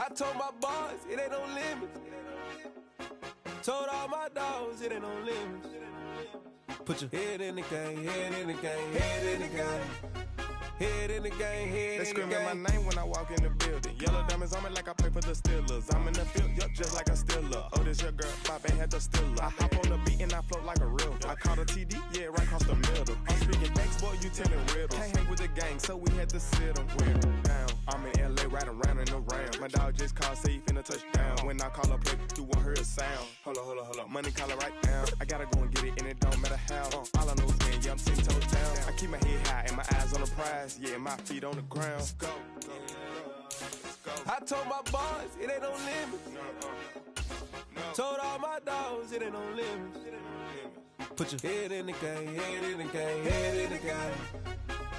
I told my boys, it ain't no limits. Told all my dogs, it ain't no limits. Put your head in the game, head in the game, head in the game. Head in the game, head in the game. They screaming my name when I walk in the building. Yellow diamonds on me like I play for the Steelers. I'm in the field, yup, just like a Steeler. Oh, this your girl, Bobby had the Steeler. I hop on the beat and I float like a river. I caught a TD, yeah, right across the middle. I'm speaking next, boy, you telling riddles. Can't hang with the gang, so we had to sit them down. I'm in LA, riding around in the round. My dog just called, say he finna touchdown. When I call a play, you won't hear a sound. Hold up, money calling right now. I gotta go and get it, and it don't matter how. All I know is win, yeah, I'm 10 toes down. I keep my head high and my eyes on the prize. Yeah, my feet on the ground. Let's go. I told my boys, it ain't no limits. Told all my dogs, it ain't no limits. Put your head in the game, head in the game, head in the game.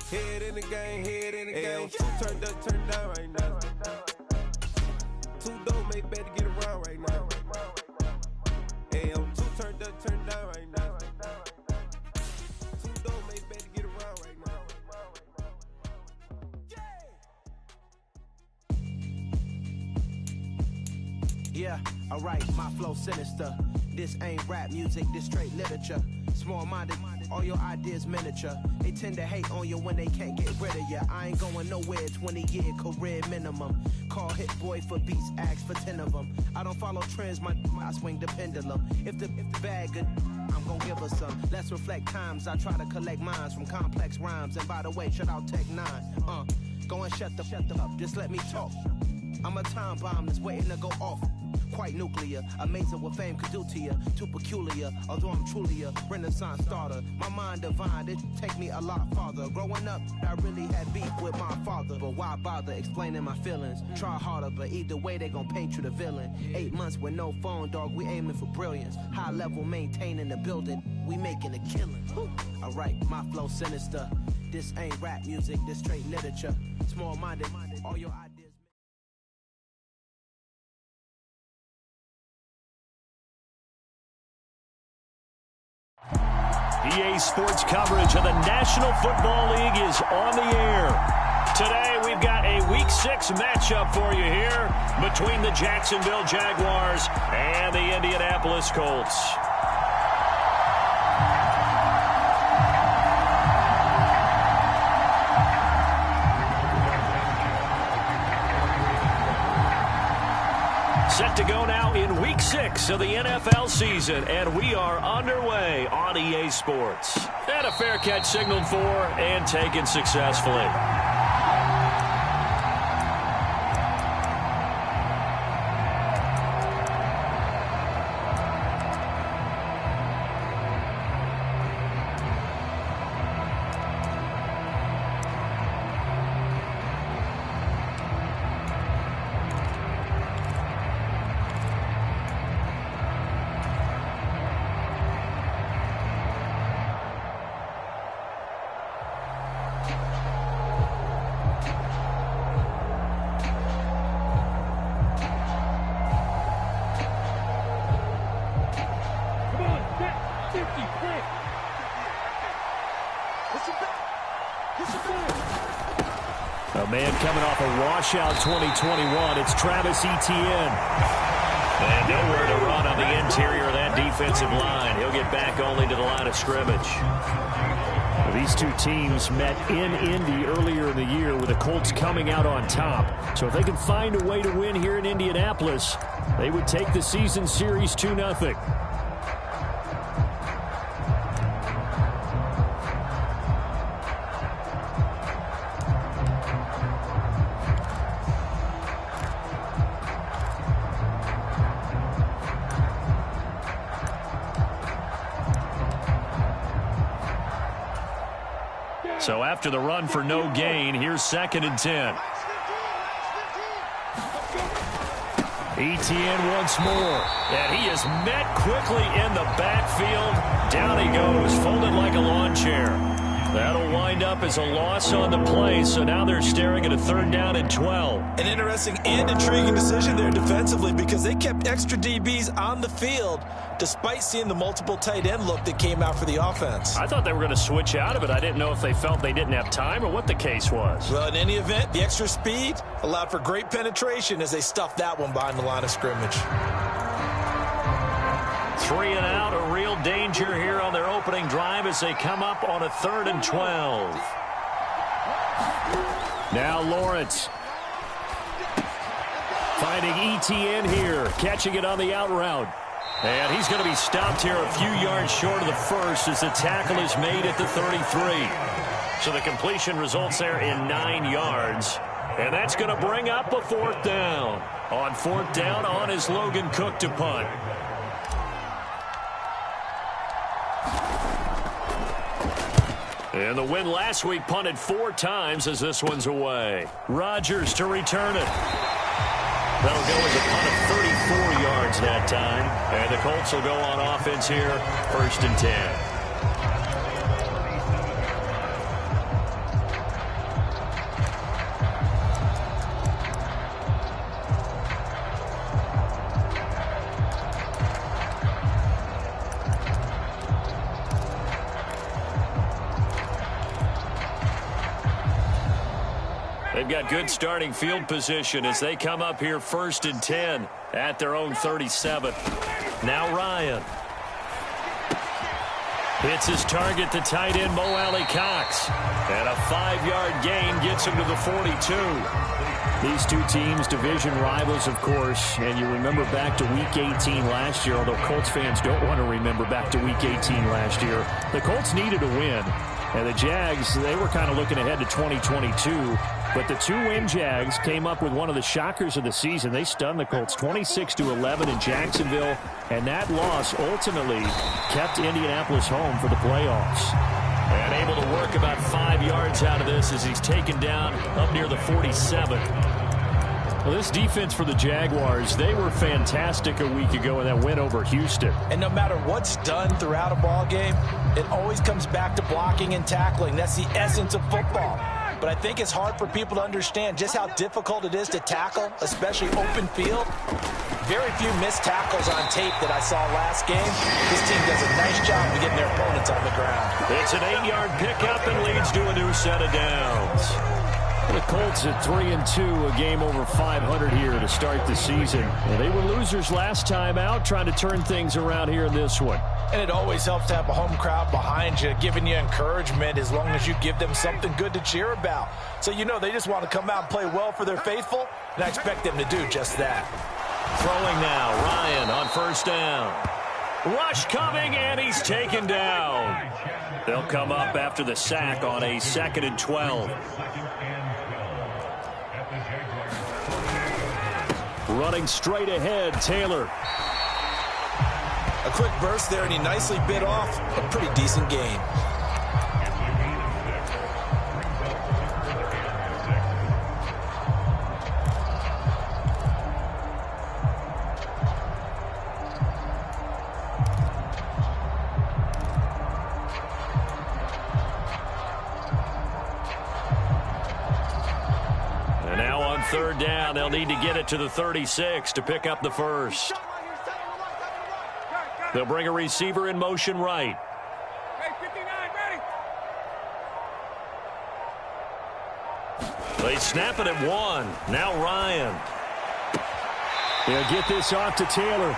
Head in the game, head in the game. Two turned up, turned down right now. Two don't make better get around right now. Hey, I'm two turned up, turned down right now. Two don't make better get around right now. Yeah, alright, my flow sinister. This ain't rap music, this straight literature. Small-minded, all your ideas miniature. They tend to hate on you when they can't get rid of you. I ain't going nowhere, 20-year career minimum. Call Hit Boy for beats, ask for 10 of them. I don't follow trends, I swing the pendulum. If the bag good, I'm gon' give her some. Let's reflect times, I try to collect minds from complex rhymes. And by the way, shout out Tech 9. Go and shut the up, just let me talk. I'm a time bomb that's waiting to go off. Quite nuclear, amazing what fame could do to you. Too peculiar, although I'm truly a renaissance starter. My mind divine, it take me a lot farther. Growing up, I really had beef with my father. But why bother explaining my feelings? Try harder, but either way they gon' paint you the villain. 8 months with no phone, dog, we aiming for brilliance. High level maintaining the building, we making a killing. Alright, my flow sinister. This ain't rap music, this straight literature. Small-minded, all your ideas. EA Sports coverage of the National Football League is on the air. Today we've got a Week 6 matchup for you here between the Jacksonville Jaguars and the Indianapolis Colts. Set to go now in Week 6 of the NFL season, and we are underway on EA Sports. And a fair catch signaled for and taken successfully. A man coming off a washout 2021, it's Travis Etienne. And nowhere to run on the interior of that defensive line. He'll get back only to the line of scrimmage. These two teams met in Indy earlier in the year with the Colts coming out on top. So if they can find a way to win here in Indianapolis, they would take the season series 2-0. So after the run for no gain, here's 2nd and 10. Etienne once more. And he is met quickly in the backfield. Down he goes, folded like a lawn chair. That'll wind up as a loss on the play, so now they're staring at a 3rd down and 12. An interesting and intriguing decision there defensively because they kept extra DBs on the field despite seeing the multiple tight end look that came out for the offense. I thought they were going to switch out of it. I didn't know if they felt they didn't have time or what the case was. Well, in any event, the extra speed allowed for great penetration as they stuffed that one behind the line of scrimmage. 3 and out, a real danger here on their opening drive as they come up on a 3rd and 12. Now Lawrence finding ETN here, catching it on the out route. And he's going to be stopped here a few yards short of the first as the tackle is made at the 33. So the completion results there in 9 yards. And that's going to bring up a 4th down. On 4th down, on is Logan Cook to punt. And the win last week punted 4 times as this one's away. Rodgers to return it. That'll go as a punt of 34 yards that time. And the Colts will go on offense here, 1st and 10. They've got good starting field position as they come up here 1st and 10 at their own 37. Now Ryan. Hits his target, the tight end, Mo Alley-Cox. And a 5-yard gain gets him to the 42. These two teams, division rivals, of course, and you remember back to Week 18 last year, although Colts fans don't want to remember back to Week 18 last year. The Colts needed a win, and the Jags, they were kind of looking ahead to 2022. But the 2-win Jags came up with one of the shockers of the season. They stunned the Colts 26-11 in Jacksonville, and that loss ultimately kept Indianapolis home for the playoffs. And able to work about 5 yards out of this as he's taken down up near the 47. Well, this defense for the Jaguars, they were fantastic a week ago in that win over Houston. And no matter what's done throughout a ball game, it always comes back to blocking and tackling. That's the essence of football. But I think it's hard for people to understand just how difficult it is to tackle, especially open field. Very few missed tackles on tape that I saw last game. This team does a nice job of getting their opponents on the ground. It's an 8-yard pickup and leads to a new set of downs. The Colts at 3-2, a game over 500 here to start the season. And they were losers last time out, trying to turn things around here in this one. And it always helps to have a home crowd behind you, giving you encouragement as long as you give them something good to cheer about. So you know they just want to come out and play well for their faithful, and I expect them to do just that. Throwing now, Ryan on 1st down. Rush coming, and he's taken down. They'll come up after the sack on a 2nd and 12. Running straight ahead, Taylor. A quick burst there, and he nicely bit off a pretty decent gain. And now on 3rd down, they'll need to get it to the 36 to pick up the first. They'll bring a receiver in motion right. They snap it at 1. Now Ryan. They'll get this off to Taylor.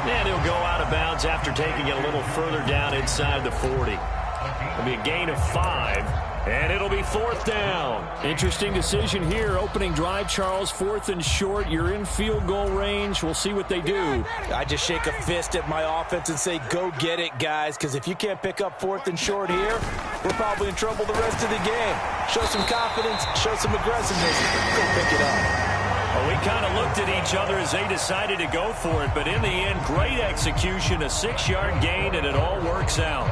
And he'll go out of bounds after taking it a little further down inside the 40. It'll be a gain of 5. And it'll be 4th down. Interesting decision here. Opening drive, Charles. 4th and short. You're in field goal range. We'll see what they do. I just shake a fist at my offense and say, go get it, guys, because if you can't pick up 4th and short here, we're probably in trouble the rest of the game. Show some confidence, show some aggressiveness, go pick it up. Well, we kind of looked at each other as they decided to go for it, but in the end, great execution, a 6-yard gain, and it all works out.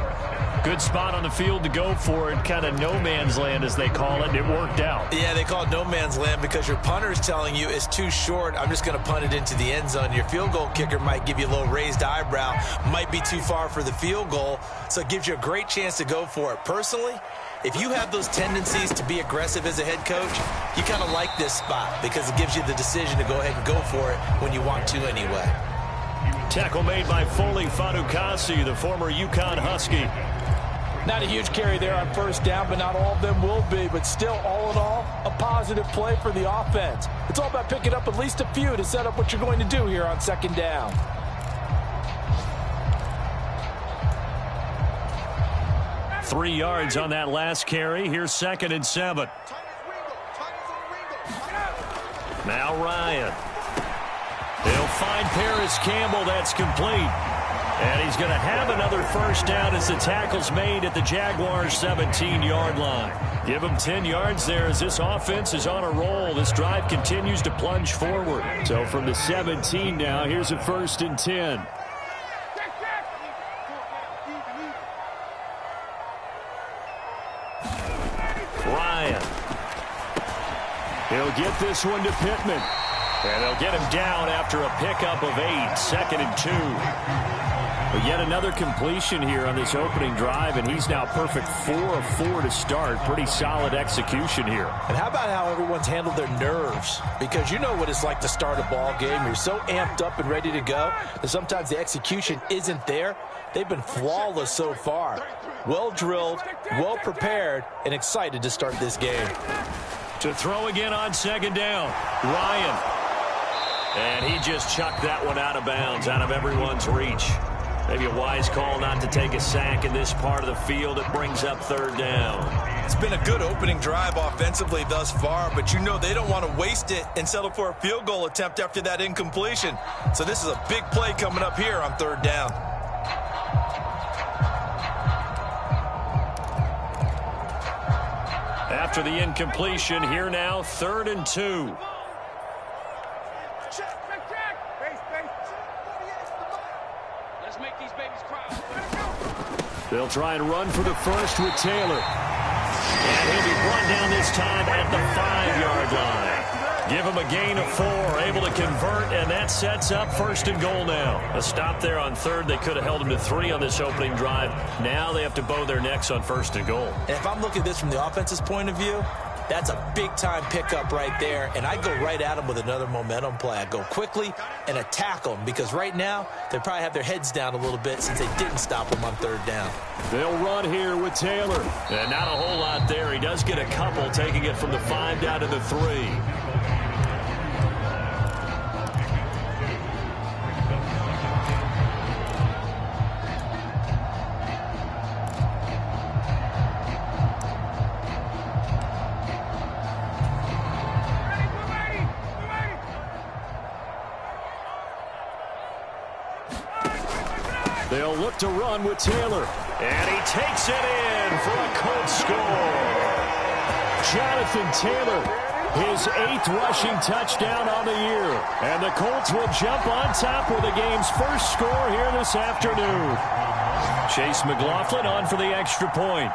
Good spot on the field to go for it, kind of no man's land as they call it, and it worked out. Yeah, they call it no man's land because your punter is telling you it's too short. I'm just going to punt it into the end zone. Your field goal kicker might give you a little raised eyebrow, might be too far for the field goal, so it gives you a great chance to go for it. Personally, if you have those tendencies to be aggressive as a head coach, you kind of like this spot because it gives you the decision to go ahead and go for it when you want to anyway. Tackle made by Foley Fatukasi, the former UConn Husky. Not a huge carry there on first down, but not all of them will be. But still, all in all, a positive play for the offense. It's all about picking up at least a few to set up what you're going to do here on second down. Three yards on that last carry. Here's 2nd and 7. Now Ryan. He'll find Paris Campbell. That's complete. And he's going to have another first down as the tackle's made at the Jaguars' 17-yard line. Give him 10 yards there as this offense is on a roll. This drive continues to plunge forward. So from the 17 now, here's a 1st and 10. Ryan. He'll get this one to Pittman. And they'll get him down after a pickup of 8, 2nd and 2. But yet another completion here on this opening drive, and he's now perfect 4 of 4 to start. Pretty solid execution here. And how about how everyone's handled their nerves? Because you know what it's like to start a ball game. You're so amped up and ready to go that sometimes the execution isn't there. They've been flawless so far. Well drilled, well prepared, and excited to start this game. To throw again on second down, Ryan. And he just chucked that one out of bounds, out of everyone's reach. Maybe a wise call not to take a sack in this part of the field. It brings up 3rd down. It's been a good opening drive offensively thus far, but you know they don't want to waste it and settle for a field goal attempt after that incompletion. So this is a big play coming up here on 3rd down. After the incompletion, here now, 3rd and 2. They'll try and run for the first with Taylor. And he'll be brought down this time at the 5-yard line. Give him a gain of 4, able to convert, and that sets up 1st and goal now. A stop there on 3rd. They could have held him to 3 on this opening drive. Now they have to bow their necks on 1st and goal. And if I'm looking at this from the offense's point of view, that's a big-time pickup right there, and I go right at them with another momentum play. I go quickly and attack them because right now they probably have their heads down a little bit since they didn't stop them on 3rd down. They'll run here with Taylor. And not a whole lot there. He does get a couple, taking it from the 5 down to the 3. They'll look to run with Taylor. And he takes it in for a Colts score. Jonathan Taylor, his 8th rushing touchdown on the year. And the Colts will jump on top with the game's first score here this afternoon. Chase McLaughlin on for the extra point.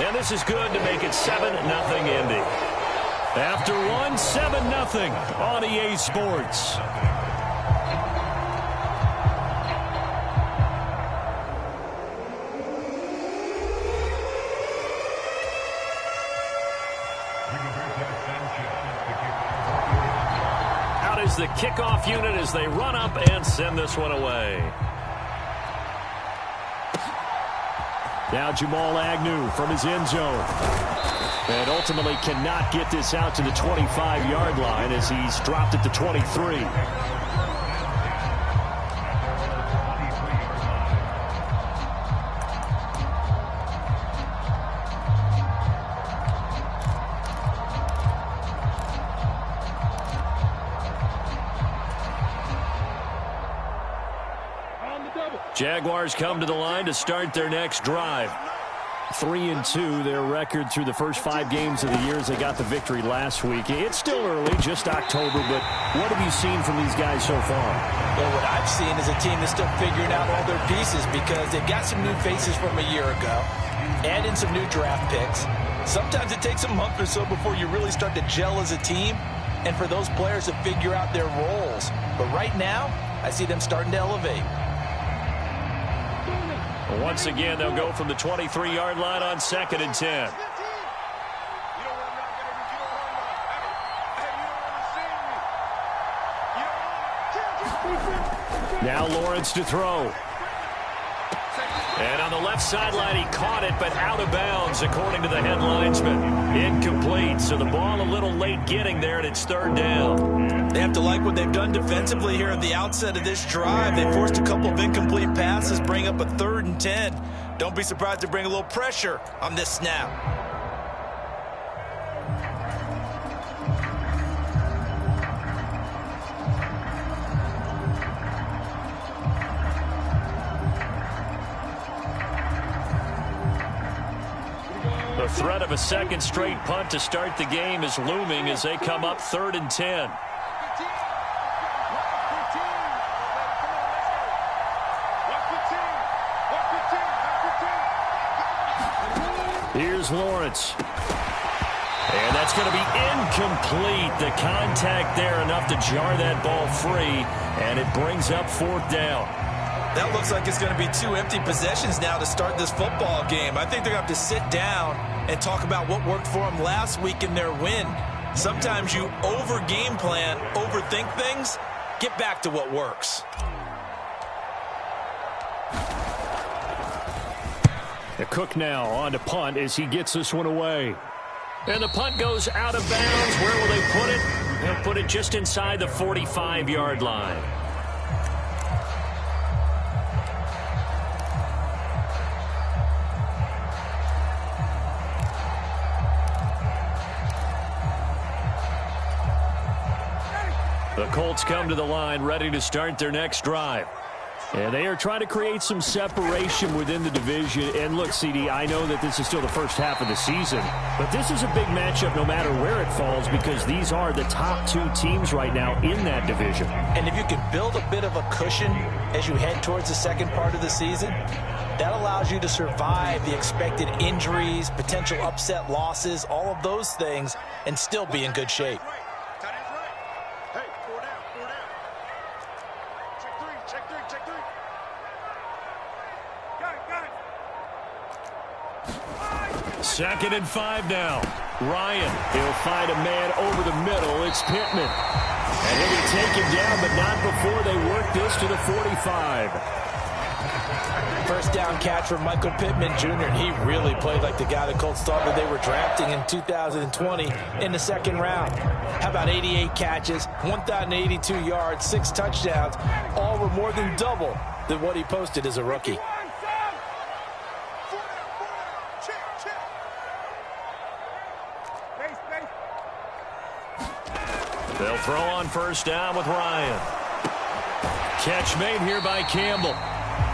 And this is good to make it 7-0 Indy. After one, 7-0 on EA Sports. Out is the kickoff unit as they run up and send this one away. Now Jamal Agnew from his end zone. And ultimately cannot get this out to the 25-yard line as he's dropped at the 23. Jaguars come to the line to start their next drive. 3-2, their record through the first 5 games of the year as they got the victory last week. It's still early, just October, but what have you seen from these guys so far? Well, what I've seen is a team that's still figuring out all their pieces because they've got some new faces from a year ago, add in some new draft picks. Sometimes it takes a month or so before you really start to gel as a team and for those players to figure out their roles. But right now, I see them starting to elevate. Once again, they'll go from the 23-yard line on 2nd and 10. Now Lawrence to throw. And on the left sideline, he caught it, but out of bounds, according to the head linesman. Incomplete, so the ball a little late getting there, and it's 3rd down. They have to like what they've done defensively here at the outset of this drive. They forced a couple of incomplete passes, bring up a 3rd and 10. Don't be surprised to bring a little pressure on this snap. The threat of a second straight punt to start the game is looming as they come up 3rd and 10. Here's Lawrence. And that's going to be incomplete. The contact there enough to jar that ball free, and it brings up 4th down. That looks like it's going to be 2 empty possessions now to start this football game. I think they're going to have to sit down and talk about what worked for them last week in their win. Sometimes you over-game plan, overthink things. Get back to what works. The Cook now on to punt as he gets this one away. And the punt goes out of bounds. Where will they put it? They'll put it just inside the 45-yard line. The Colts come to the line ready to start their next drive. And they are trying to create some separation within the division. And look, CD, I know that this is still the first half of the season, but this is a big matchup no matter where it falls because these are the top 2 teams right now in that division. And if you can build a bit of a cushion as you head towards the second part of the season, that allows you to survive the expected injuries, potential upset losses, all of those things, and still be in good shape. Second and 5 now. Ryan, he'll find a man over the middle. It's Pittman. And he'll be taken down, but not before they work this to the 45. First down catch from Michael Pittman Jr. And he really played like the guy the Colts thought that they were drafting in 2020 in the 2nd round. How about 88 catches, 1,082 yards, 6 touchdowns, all were more than double than what he posted as a rookie. They'll throw on first down with Ryan. Catch made here by Campbell.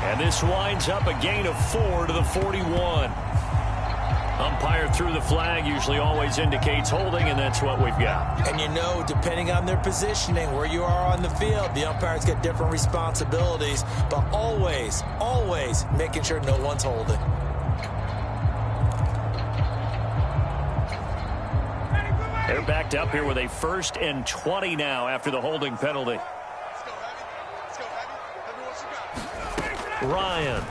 And this winds up a gain of 4 to the 41. Umpire threw the flag, usually always indicates holding, and that's what we've got. And you know, depending on their positioning, where you are on the field, the umpires get different responsibilities, but always, always making sure no one's holding. They're backed up here with a 1st and 20 now after the holding penalty. Ryan.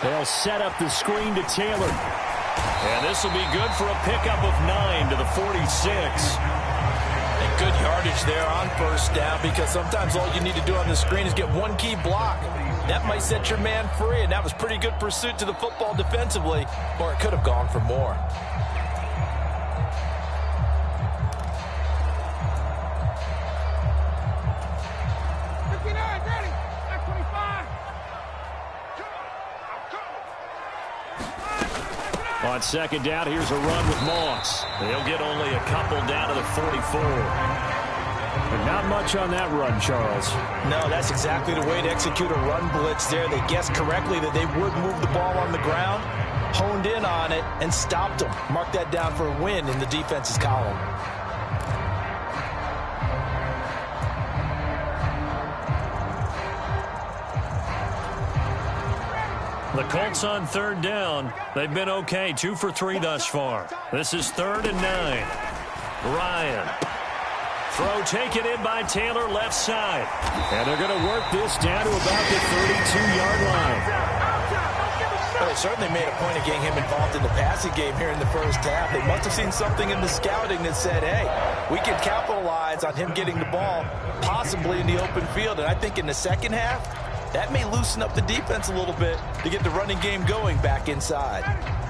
They'll set up the screen to Taylor. And this will be good for a pickup of 9 to the 46. And good yardage there on first down because sometimes all you need to do on the screen is get one key block. That might set your man free, and that was pretty good pursuit to the football defensively, or it could have gone for more. On second down, here's a run with Moss. They'll get only a couple down to the 44. And not much on that run, Charles. No, that's exactly the way to execute a run blitz there. They guessed correctly that they would move the ball on the ground, honed in on it, and stopped them. Mark that down for a win in the defense's column. The Colts on 3rd down. They've been okay, 2 for 3 thus far. This is 3rd and 9. Ryan Throw taken in by Taylor, left side. And they're going to work this down to about the 32-yard line. Well, they certainly made a point of getting him involved in the passing game here in the first half. They must have seen something in the scouting that said, hey, we can capitalize on him getting the ball possibly in the open field. And I think in the second half, that may loosen up the defense a little bit to get the running game going back inside.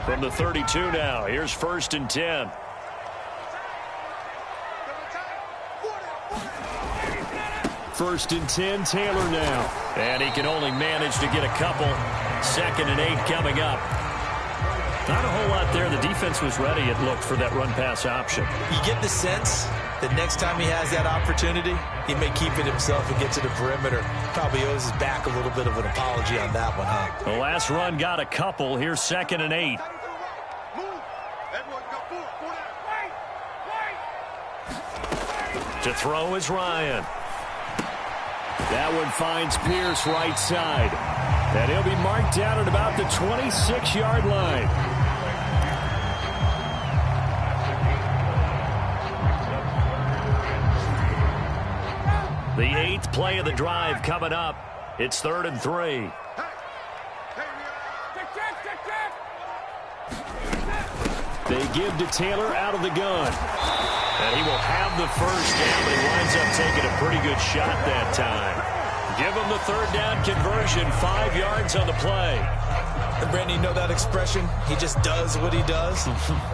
From the 32 now, here's 1st and 10. First and 10, Taylor now. And he can only manage to get a couple. 2nd and 8 coming up. Not a whole lot there. The defense was ready, it looked, for that run-pass option. You get the sense that next time he has that opportunity, he may keep it himself and get to the perimeter. Probably owes his back a little bit of an apology on that one, huh? The last run got a couple. Here's 2nd and 8. To throw is Ryan. That one finds Pierce right side. And he'll be marked down at about the 26-yard line. The 8th play of the drive coming up. It's 3rd and 3. They give to Taylor out of the gun. And he will have the first down, but he winds up taking a pretty good shot that time. Give him the 3rd down conversion, 5 yards on the play. And Brandon, you know that expression? He just does what he does.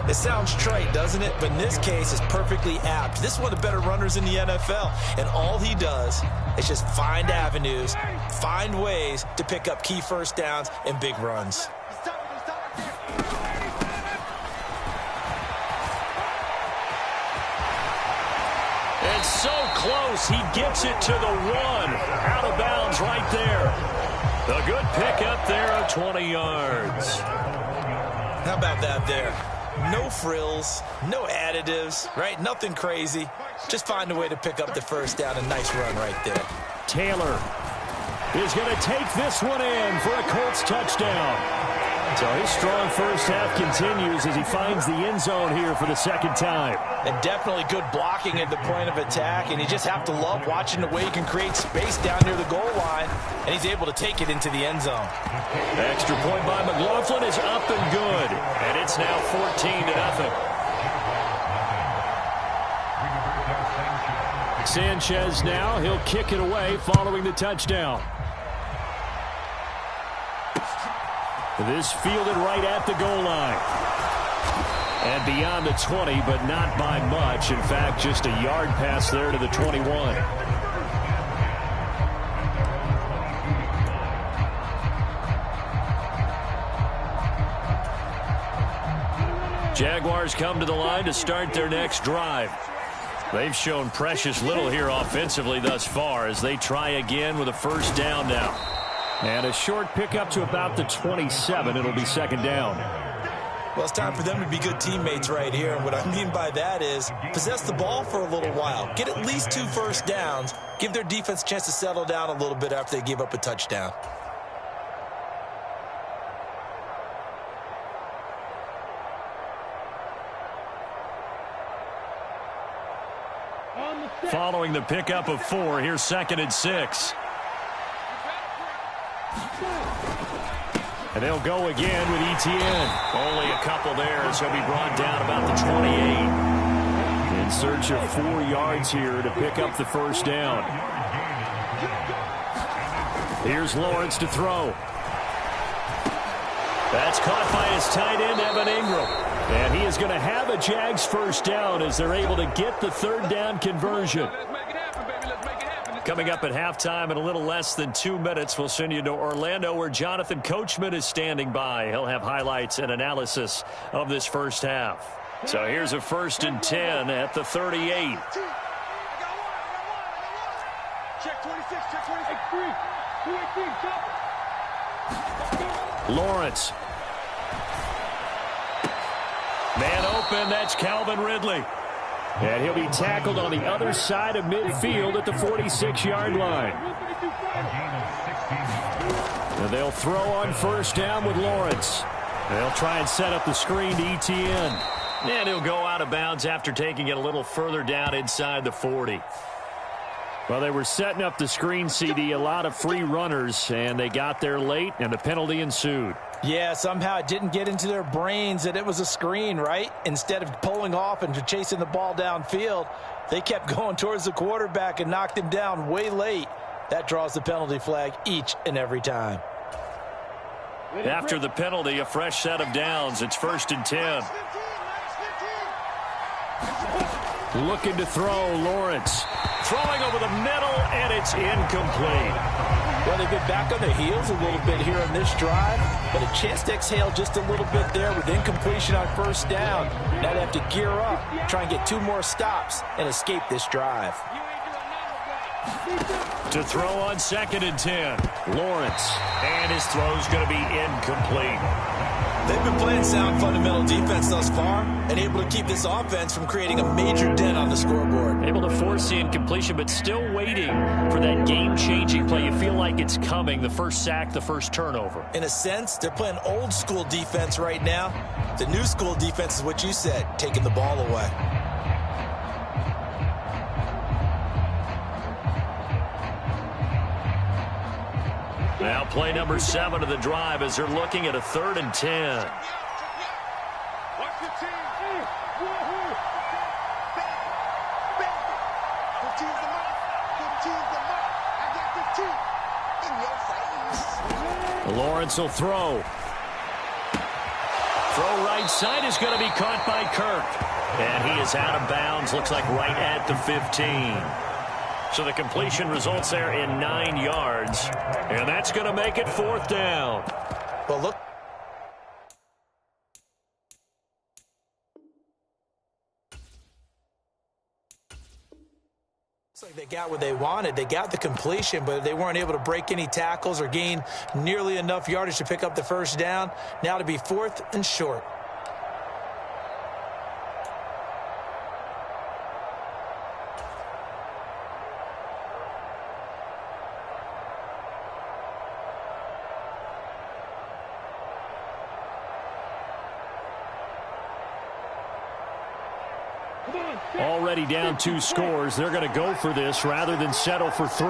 It sounds trite, doesn't it? But in this case, it's perfectly apt. This is one of the better runners in the NFL. And all he does is just find avenues, find ways to pick up key first downs and big runs. And so close, he gets it to the 1. Out of bounds right there. A good pickup there of 20 yards. How about that there? No frills, no additives, right? Nothing crazy. Just find a way to pick up the first down. A nice run right there. Taylor is going to take this one in for a Colts touchdown. So his strong first half continues as he finds the end zone here for the 2nd time. And definitely good blocking at the point of attack, and you just have to love watching the way he can create space down near the goal line, and he's able to take it into the end zone. The extra point by McLaughlin is up and good, and it's now 14-0. Sanchez now, he'll kick it away following the touchdown. This fielded right at the goal line. And beyond the 20, but not by much. In fact, just a yard pass there to the 21. Jaguars come to the line to start their next drive. They've shown precious little here offensively thus far as they try again with a first down now. And a short pickup to about the 27. It'll be 2nd down. Well, it's time for them to be good teammates right here. And what I mean by that is possess the ball for a little while. Get at least 2 first downs. Give their defense a chance to settle down a little bit after they give up a touchdown. Following the pickup of 4, here's 2nd and 6. And they'll go again with Etienne. Only a couple there, so he'll be brought down about the 28. In search of 4 yards here to pick up the first down. Here's Lawrence to throw. That's caught by his tight end, Evan Ingram. And he is going to have a Jags first down as they're able to get the 3rd down conversion. Coming up at halftime in a little less than 2 minutes, we'll send you to Orlando where Jonathan Coachman is standing by. He'll have highlights and analysis of this first half. So here's a 1st and 10 at the 38. Lawrence. Man open, that's Calvin Ridley. And he'll be tackled on the other side of midfield at the 46-yard line. And they'll throw on first down with Lawrence. They'll try and set up the screen to Etienne. And he'll go out of bounds after taking it a little further down inside the 40. Well, they were setting up the screen, CD, a lot of free runners, and they got there late, and the penalty ensued. Yeah, somehow it didn't get into their brains that it was a screen, right? Instead of pulling off and chasing the ball downfield, they kept going towards the quarterback and knocked him down way late. That draws the penalty flag each and every time. After the penalty, a fresh set of downs. It's 1st and 10. Looking to throw, Lawrence. Throwing over the middle, and it's incomplete. Well, they've been back on their heels a little bit here on this drive, but a chance to exhale just a little bit there with incompletion on 1st down. Now they have to gear up, try and get 2 more stops, and escape this drive. To throw on 2nd and 10. Lawrence. And his throw's going to be incomplete. They've been playing sound fundamental defense thus far and able to keep this offense from creating a major dent on the scoreboard. Able to force the incompletion, but still waiting for that game-changing play. You feel like it's coming, the first sack, the first turnover. In a sense, they're playing old-school defense right now. The new-school defense is what you said, taking the ball away. Now play number 7 of the drive as they're looking at a 3rd and 10. Lawrence will throw. Throw right side is going to be caught by Kirk. And he is out of bounds, looks like right at the 15. So the completion results there in 9 yards. And that's going to make it 4th down. Well, look. Looks like they got what they wanted. They got the completion, but they weren't able to break any tackles or gain nearly enough yardage to pick up the 1st down. Now to be 4th and short. Already down 2 scores. They're going to go for this rather than settle for 3.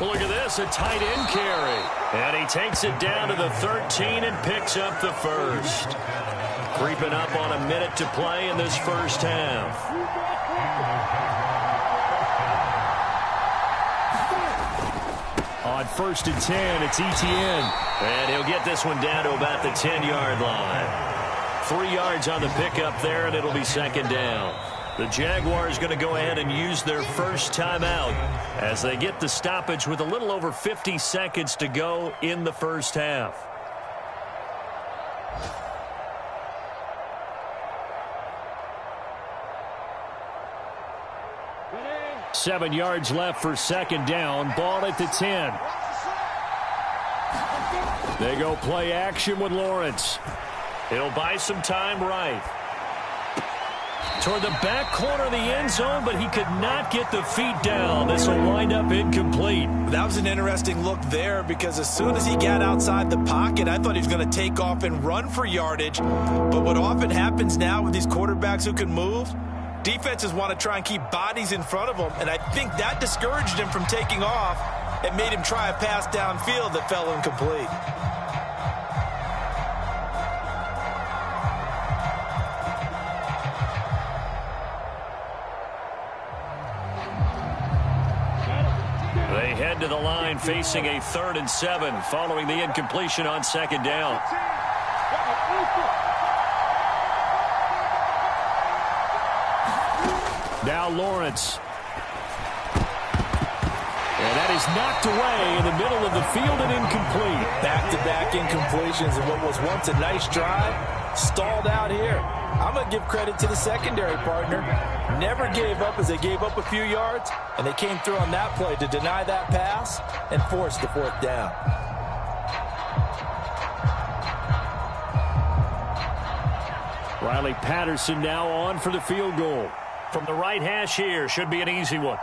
Well, look at this, a tight end carry. And he takes it down to the 13 and picks up the 1st. Creeping up on a minute to play in this first half. On 1st and 10, it's Etienne. And he'll get this one down to about the 10-yard line. 3 yards on the pickup there, and it'll be 2nd down. The Jaguars going to go ahead and use their first timeout as they get the stoppage with a little over 50 seconds to go in the first half. Seven yards left for 2nd down. Ball at the 10. They go play action with Lawrence. He'll buy some time right. Toward the back corner of the end zone, but he could not get the feet down. This will wind up incomplete. That was an interesting look there because as soon as he got outside the pocket, I thought he was going to take off and run for yardage. But what often happens now with these quarterbacks who can move, defenses want to try and keep bodies in front of them, and I think that discouraged him from taking off and made him try a pass downfield that fell incomplete. They head to the line facing a 3rd and 7 following the incompletion on 2nd down. Now Lawrence. And that is knocked away in the middle of the field and incomplete. Back-to-back incompletions and what was once a nice drive stalled out here. I'm going to give credit to the secondary partner. Never gave up as they gave up a few yards, and they came through on that play to deny that pass and force the 4th down. Riley Patterson now on for the field goal. From the right hash here, should be an easy one.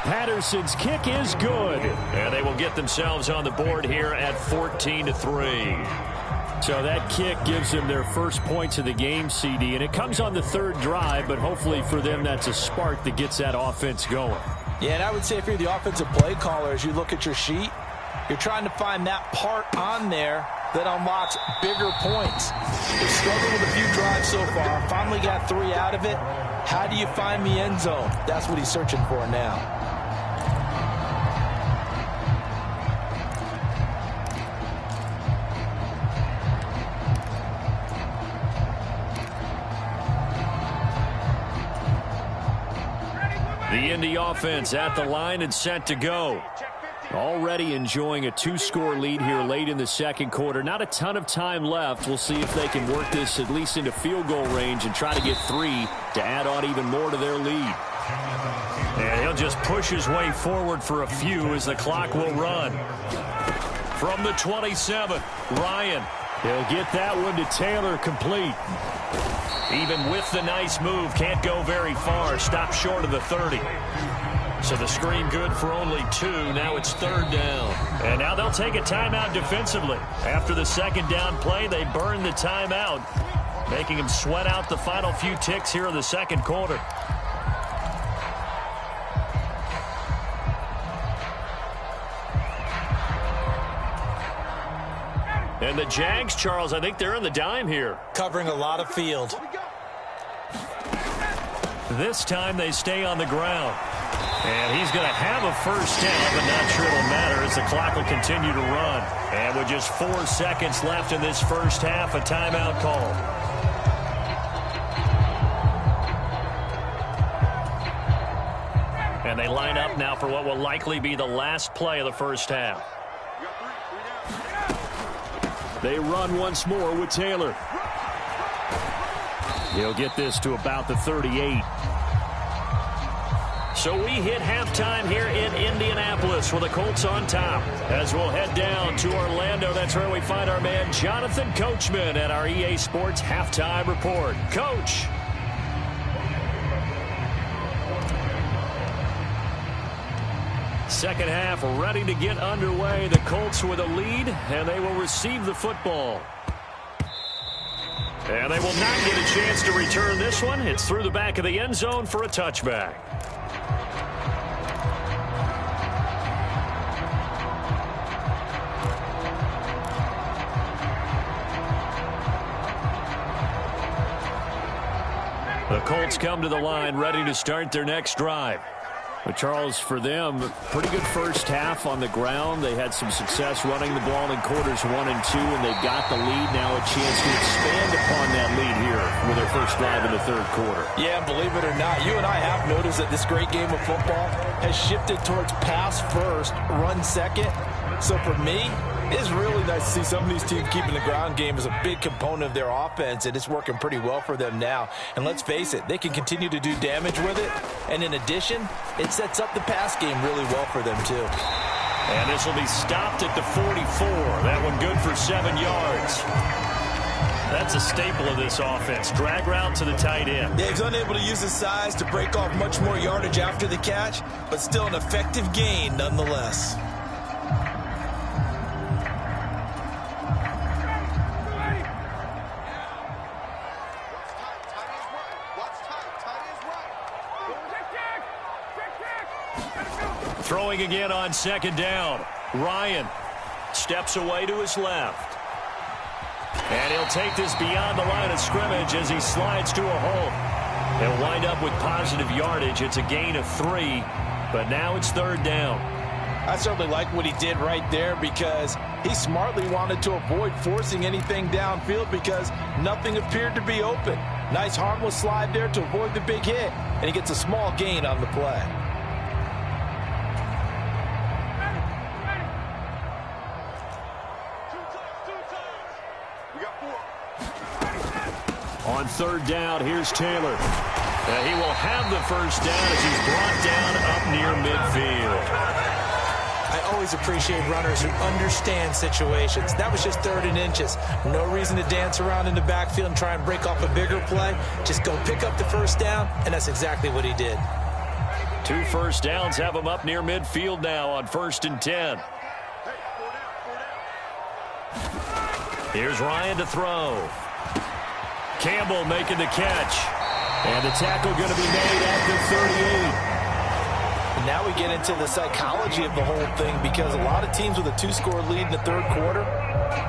Patterson's kick is good. And they will get themselves on the board here at 14-3. So that kick gives them their first points of the game, CD, and it comes on the third drive, but hopefully for them that's a spark that gets that offense going. Yeah, and I would say if you're the offensive play caller, as you look at your sheet, you're trying to find that part on there that unlocks bigger points. They've struggled with a few drives so far. Finally got 3 out of it. How do you find the end zone? That's what he's searching for now. The Indy offense at the line and set to go. Already enjoying a 2-score lead here late in the second quarter. Not a ton of time left. We'll see if they can work this at least into field goal range and try to get 3 to add on even more to their lead. And he'll just push his way forward for a few as the clock will run. From the 27, Ryan. He'll get that one to Taylor, complete. Even with the nice move, can't go very far. Stop short of the 30. So the screen good for only 2. Now it's third down. And now they'll take a timeout defensively. After the second down play, they burn the timeout, making them sweat out the final few ticks here in the second quarter. And the Jags, Charles, I think they're in the dime here. Covering a lot of field. This time they stay on the ground. And he's going to have a first down, but not sure it'll matter as the clock will continue to run. And with just 4 seconds left in this first half, a timeout call. And they line up now for what will likely be the last play of the first half. They run once more with Taylor. He'll get this to about the 38. So we hit halftime here in Indianapolis with the Colts on top. As we'll head down to Orlando, that's where we find our man Jonathan Coachman at our EA Sports Halftime Report. Coach. Second half ready to get underway. The Colts with a lead, and they will receive the football. And they will not get a chance to return this one. It's through the back of the end zone for a touchback. The Colts come to the line ready to start their next drive. But Charles, for them, pretty good first half on the ground. They had some success running the ball in quarters 1 and 2, and they got the lead. Now a chance to expand upon that lead here with their first drive in the third quarter. Yeah, believe it or not, you and I have noticed that this great game of football has shifted towards pass first, run second. So for me, it's really nice to see some of these teams keeping the ground game as a big component of their offense, and it's working pretty well for them now. And let's face it, they can continue to do damage with it. And in addition, it sets up the pass game really well for them too. And this will be stopped at the 44. That one good for 7 yards. That's a staple of this offense. Drag route to the tight end. Yeah, he's unable to use his size to break off much more yardage after the catch, but still an effective gain nonetheless. Throwing again on second down. Ryan steps away to his left. And he'll take this beyond the line of scrimmage as he slides to a hole. He'll wind up with positive yardage. It's a gain of 3, but now it's third down. I certainly like what he did right there because he smartly wanted to avoid forcing anything downfield because nothing appeared to be open. Nice harmless slide there to avoid the big hit, and he gets a small gain on the play. On third down, here's Taylor. He will have the first down as he's brought down up near midfield. I always appreciate runners who understand situations. That was just 3rd and inches. No reason to dance around in the backfield and try and break off a bigger play. Just go pick up the first down, and that's exactly what he did. 2 first downs have them up near midfield now on 1st and 10. Here's Ryan to throw. Campbell making the catch. And the tackle going to be made at the 38. And now we get into the psychology of the whole thing, because a lot of teams with a 2-score lead in the third quarter,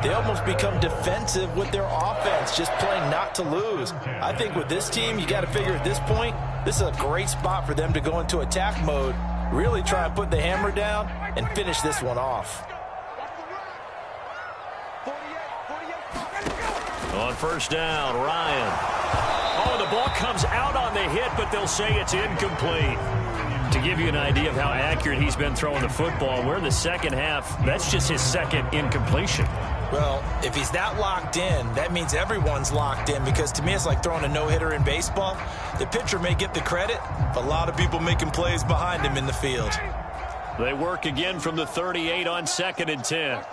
they almost become defensive with their offense, just playing not to lose. I think with this team, you got to figure at this point, this is a great spot for them to go into attack mode, really try and put the hammer down and finish this one off. On 1st down, Ryan. Oh, the ball comes out on the hit, but they'll say it's incomplete. To give you an idea of how accurate he's been throwing the football, we're in the second half. That's just his second incompletion. Well, if he's not locked in, that means everyone's locked in, because to me it's like throwing a no-hitter in baseball. The pitcher may get the credit, but a lot of people making plays behind him in the field. They work again from the 38 on 2nd and 10.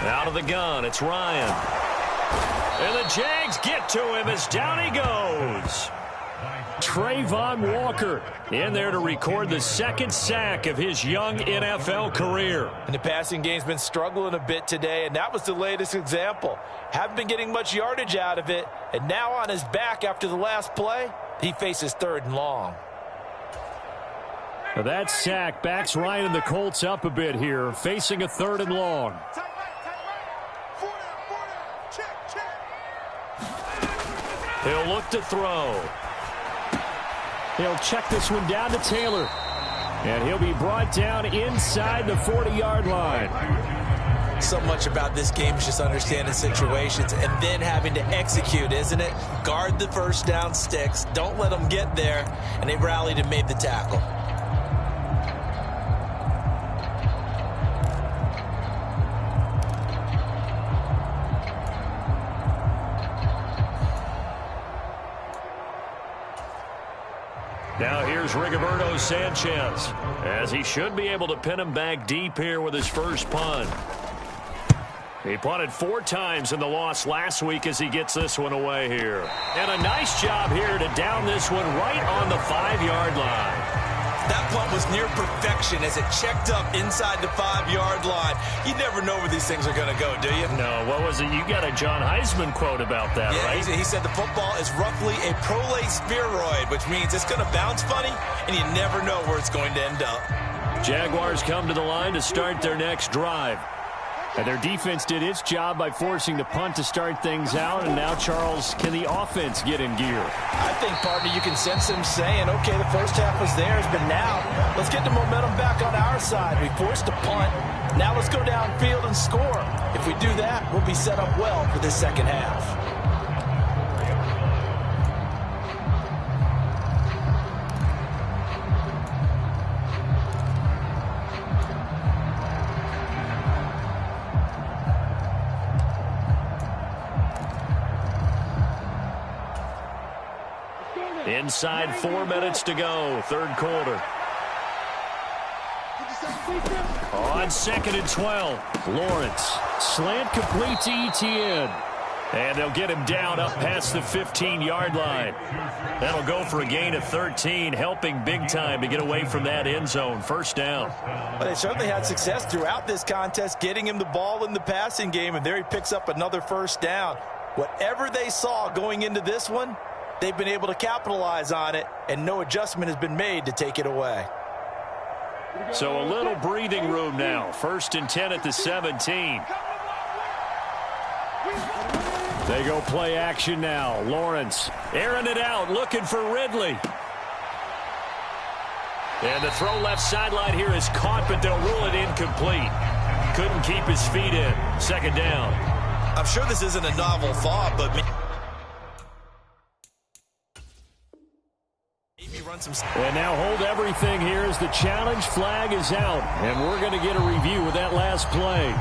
Out of the gun, it's Ryan. And the Jags get to him as down he goes. Trayvon Walker in there to record the 2nd sack of his young NFL career. And the passing game's been struggling a bit today, and that was the latest example. Haven't been getting much yardage out of it, and now on his back after the last play, he faces 3rd and long. Now that sack backs Ryan and the Colts up a bit here, facing a 3rd and long. He'll look to throw. He'll check this one down to Taylor. And he'll be brought down inside the 40-yard line. So much about this game is just understanding situations and then having to execute, isn't it? Guard the first down sticks. Don't let them get there. And they rallied and made the tackle. Now here's Rigoberto Sanchez, as he should be able to pin him back deep here with his first punt. He punted 4 times in the loss last week as he gets this one away here. And a nice job here to down this one right on the 5-yard line. That punt was near perfection as it checked up inside the 5-yard line. You never know where these things are going to go, do you? No, what was it? You got a John Heisman quote about that, yeah, right? He said the football is roughly a prolate spheroid, which means it's going to bounce funny, and you never know where it's going to end up. Jaguars come to the line to start their next drive. And their defense did its job by forcing the punt to start things out. And now, Charles, can the offense get in gear? I think, partner, you can sense them saying, okay, the first half was theirs, but now let's get the momentum back on our side. We forced a punt. Now let's go downfield and score. If we do that, we'll be set up well for this second half. Inside 4 minutes to go, third quarter. On 2nd and 12, Lawrence. Slant complete to Etienne. And they'll get him down up past the 15-yard line. That'll go for a gain of 13, helping big time to get away from that end zone. First down. Well, they certainly had success throughout this contest, getting him the ball in the passing game, and there he picks up another first down. Whatever they saw going into this one, they've been able to capitalize on it, and no adjustment has been made to take it away. So a little breathing room now. 1st and 10 at the 17. They go play action now. Lawrence airing it out, looking for Ridley. And the throw left sideline here is caught, but they'll rule it incomplete. Couldn't keep his feet in. 2nd down. I'm sure this isn't a novel thought, but and now hold everything here as the challenge flag is out. And we're going to get a review of that last play.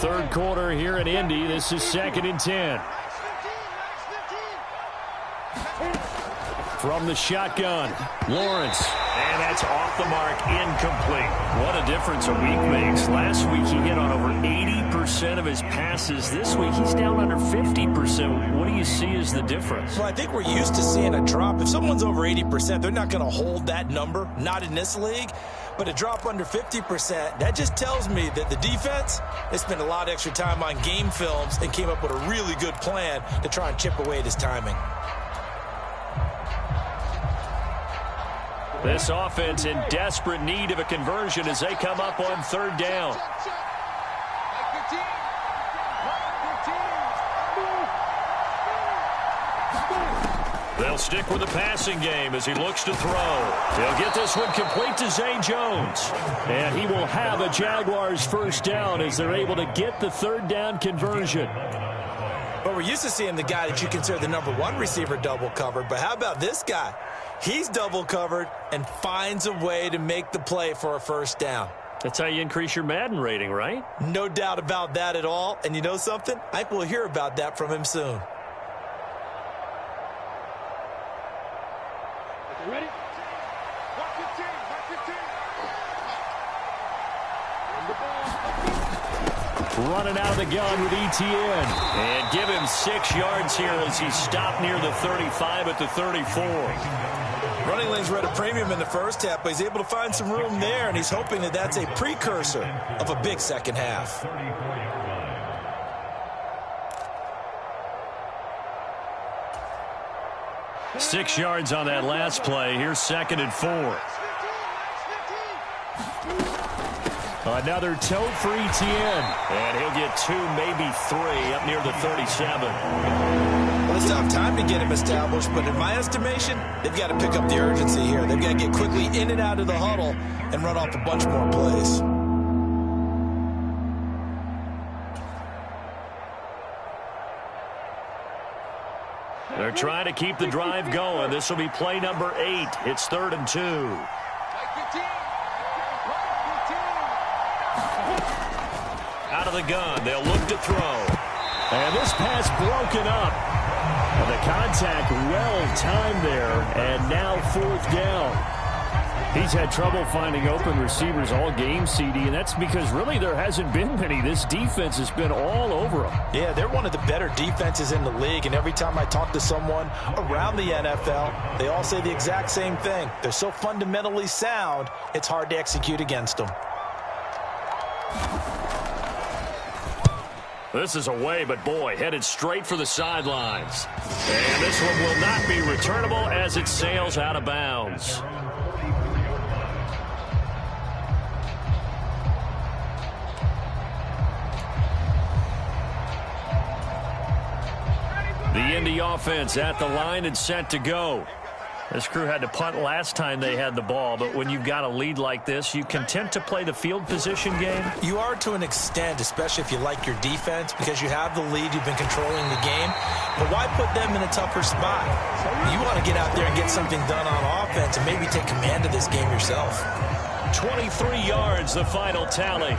third quarter here in Indy. This is 2nd and 10. From the shotgun, Lawrence. And that's off the mark, incomplete. What a difference a week makes. Last week he hit on over 80% of his passes. This week he's down under 50%. What do you see as the difference? Well, I think we're used to seeing a drop. If someone's over 80%, they're not going to hold that number, not in this league. But a drop under 50%, that just tells me that the defense, they spent a lot of extra time on game films and came up with a really good plan to try and chip away at his timing. This offense in desperate need of a conversion as they come up on 3rd down. They'll stick with the passing game as he looks to throw. They'll get this one complete to Zay Jones. And he will have a Jaguars first down as they're able to get the 3rd down conversion. But we're used to seeing the guy that you consider the #1 receiver double covered. But how about this guy? He's double covered and finds a way to make the play for a first down. That's how you increase your Madden rating, right? No doubt about that at all. And you know something? I think we'll hear about that from him soon. Ready? Running out of the gun with ETN. And give him 6 yards here as he stopped near the 35 at the 34. Running lanes were at a premium in the first half, but he's able to find some room there, and he's hoping that that's a precursor of a big second half. Six yards on that last play. Here's 2nd and 4. Another tote for ETN. And he'll get 2, maybe 3 up near the 37. Well, it's tough time to get him established, but in my estimation, they've got to pick up the urgency here. They've got to get quickly in and out of the huddle and run off a bunch more plays. They're trying to keep the drive going. This will be play number 8. It's 3rd and 2. Out of the gun, they'll look to throw. And this pass broken up. And the contact well timed there, and now 4th down. He's had trouble finding open receivers all game, CD, and that's because really there hasn't been many. This defense has been all over them. Yeah, they're one of the better defenses in the league, and every time I talk to someone around the NFL, they all say the exact same thing. They're so fundamentally sound, it's hard to execute against them. This is away, but boy, headed straight for the sidelines. And this one will not be returnable as it sails out of bounds. The Indy offense at the line and set to go. This crew had to punt last time they had the ball, but when you've got a lead like this, you content to play the field position game? You are to an extent, especially if you like your defense, because you have the lead, you've been controlling the game. But why put them in a tougher spot? You want to get out there and get something done on offense and maybe take command of this game yourself. 23 yards, the final tally.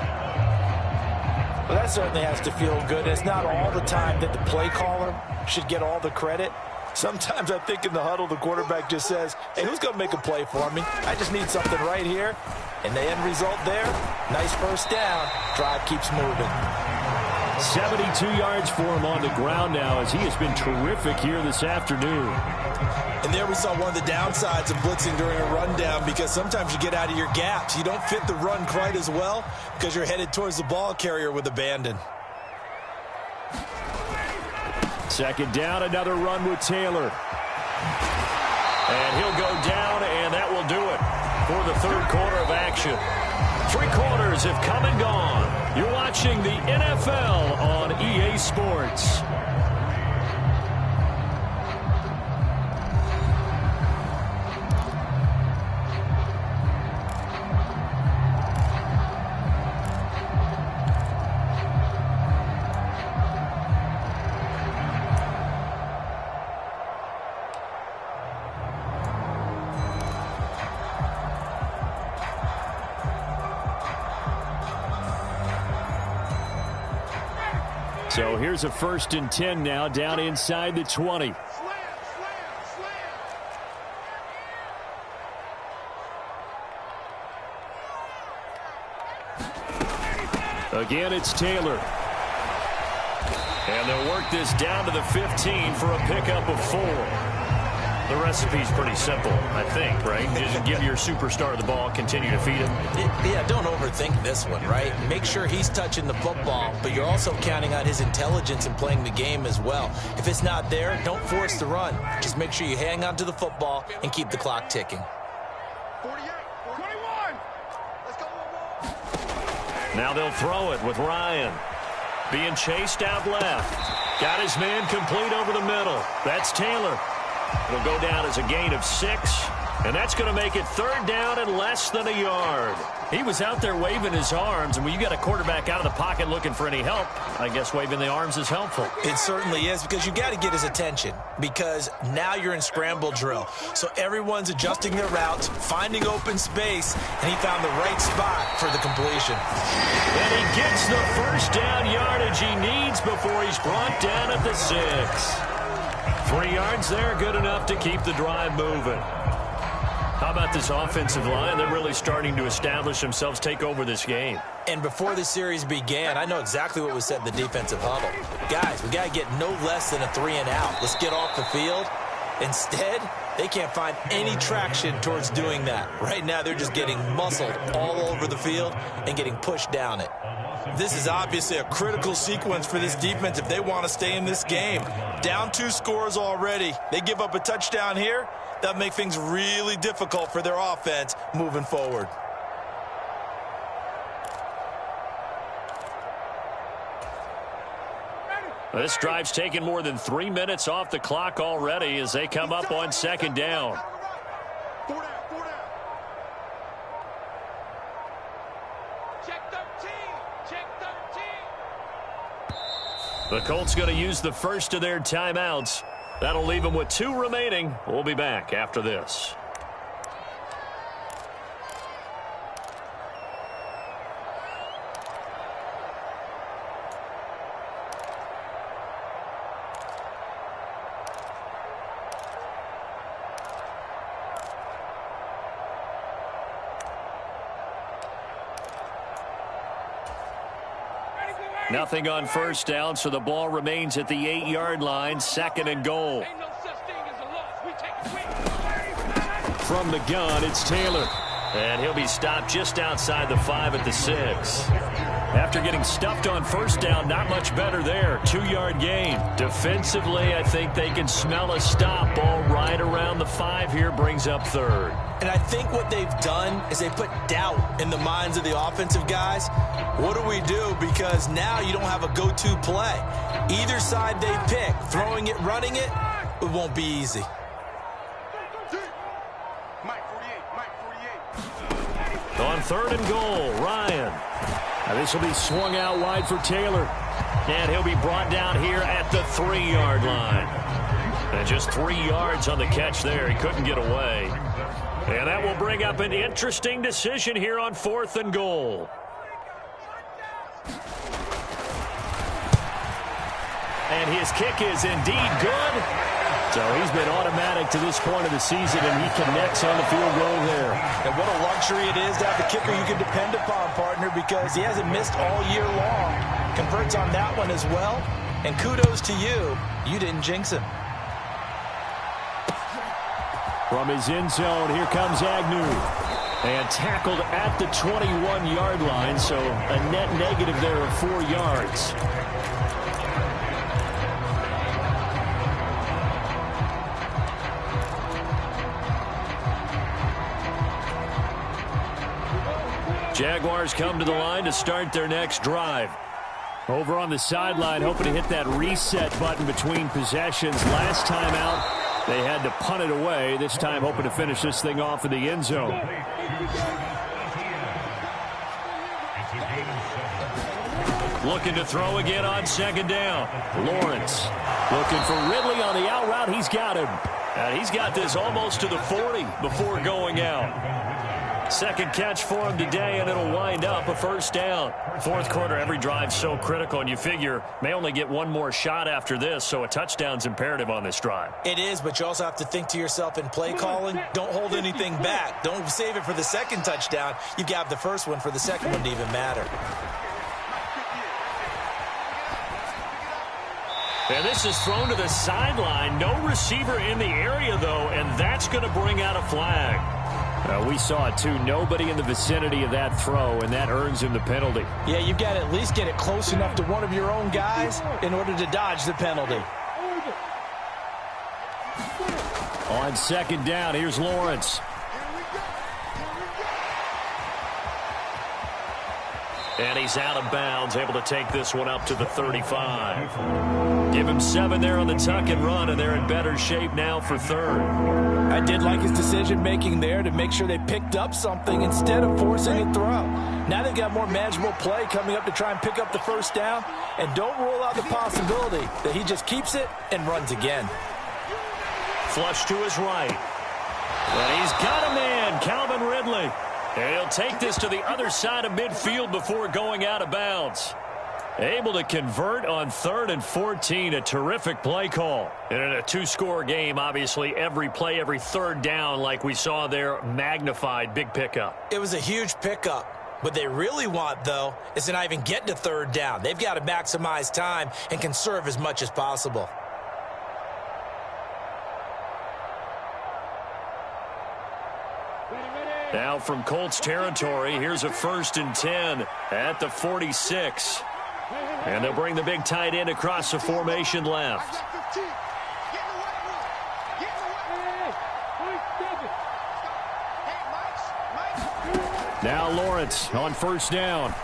Well, that certainly has to feel good. It's not all the time that the play caller should get all the credit. Sometimes I think in the huddle, the quarterback just says, hey, who's going to make a play for me? I just need something right here. And the end result there, nice first down. Drive keeps moving. 72 yards for him on the ground now as he has been terrific here this afternoon. And there we saw one of the downsides of blitzing during a rundown, because sometimes you get out of your gaps. You don't fit the run quite as well because you're headed towards the ball carrier with abandon. 2nd down, another run with Taylor. And he'll go down, and that will do it for the 3rd quarter of action. 3 quarters have come and gone. You're watching the NFL on EA Sports. So here's a 1st and 10 now, down inside the 20. Again, it's Taylor. And they'll work this down to the 15 for a pickup of 4. The recipe's pretty simple, I think, right? Just give your superstar the ball, continue to feed him. Yeah, don't overthink this one, right? Make sure he's touching the football, but you're also counting on his intelligence in playing the game as well. If it's not there, don't force the run. Just make sure you hang on to the football and keep the clock ticking. 48, 21. Let's go. Now they'll throw it with Ryan. Being chased out left. Got his man complete over the middle. That's Taylor. It'll go down as a gain of 6. And that's going to make it 3rd down and less than a yard. He was out there waving his arms, and when you got a quarterback out of the pocket looking for any help, I guess waving the arms is helpful. It certainly is, because you got to get his attention, because now you're in scramble drill. So everyone's adjusting their routes, finding open space, and he found the right spot for the completion. And he gets the 1st down yardage he needs before he's brought down at the 6. 3 yards there, good enough to keep the drive moving. How about this offensive line? They're really starting to establish themselves, take over this game. And before the series began, I know exactly what was said in the defensive huddle. Guys, we got to get no less than a 3 and out. Let's get off the field. Instead, they can't find any traction towards doing that. Right now, they're just getting muscled all over the field and getting pushed down it. This is obviously a critical sequence for this defense if they want to stay in this game. Down 2 scores already. They give up a touchdown here. That'll make things really difficult for their offense moving forward. This drive's taken more than 3 minutes off the clock already as they come up on 2nd down. The Colts going to use the first of their timeouts. That'll leave them with 2 remaining. We'll be back after this. Nothing on 1st down, so the ball remains at the 8-yard line, 2nd and goal. From the gun, it's Taylor. And he'll be stopped just outside the 5 at the 6. After getting stuffed on 1st down, not much better there. 2-yard gain. Defensively, I think they can smell a stop. Ball right around the 5 here, brings up 3rd. And I think what they've done is they put doubt in the minds of the offensive guys. What do we do? Because now you don't have a go-to play. Either side they pick, throwing it, running it, it won't be easy. On 3rd and goal, Ryan. Now this will be swung out wide for Taylor. And he'll be brought down here at the 3-yard line. And just 3 yards on the catch there. He couldn't get away. And that will bring up an interesting decision here on 4th and goal. And his kick is indeed good. So he's been automatic to this point of the season, and he connects on the field goal there. And what a luxury it is to have a kicker you can depend upon, partner, because he hasn't missed all year long. Converts on that one as well. And kudos to you. You didn't jinx him. From his end zone, here comes Agnew. And tackled at the 21-yard line, so a net negative there of 4 yards. Jaguars come to the line to start their next drive. Over on the sideline, hoping to hit that reset button between possessions. Last time out, they had to punt it away. This time, hoping to finish this thing off in the end zone. Looking to throw again on 2nd down. Lawrence looking for Ridley on the out route. He's got him. And he's got this almost to the 40 before going out. Second catch for him today, and it'll wind up a first down. Fourth quarter, every drive's so critical, and you figure may only get one more shot after this, so a touchdown's imperative on this drive. It is, but you also have to think to yourself in play calling, don't hold anything back. Don't save it for the second touchdown. You've got the first one for the second one to even matter. And this is thrown to the sideline. No receiver in the area, though, and that's going to bring out a flag. We saw it, too. Nobody in the vicinity of that throw, and that earns him the penalty. Yeah, you've got to at least get it close enough to one of your own guys in order to dodge the penalty. On second down, here's Lawrence. And he's out of bounds, able to take this one up to the 35. Give him 7 there on the tuck and run, and they're in better shape now for third. I did like his decision-making there to make sure they picked up something instead of forcing a throw. Now they've got more manageable play coming up to try and pick up the first down, and don't rule out the possibility that he just keeps it and runs again. Flush to his right. And he's got a man, Calvin Ridley. And he'll take this to the other side of midfield before going out of bounds. Able to convert on 3rd and 14, a terrific play call. And in a 2-score game, obviously, every play, every third down, like we saw there, magnified, big pickup. It was a huge pickup. What they really want, though, is to not even get to 3rd down. They've got to maximize time and conserve as much as possible. Now from Colts territory, here's a 1st and 10 at the 46. And they'll bring the big tight end across the formation left. Now Lawrence on 1st down.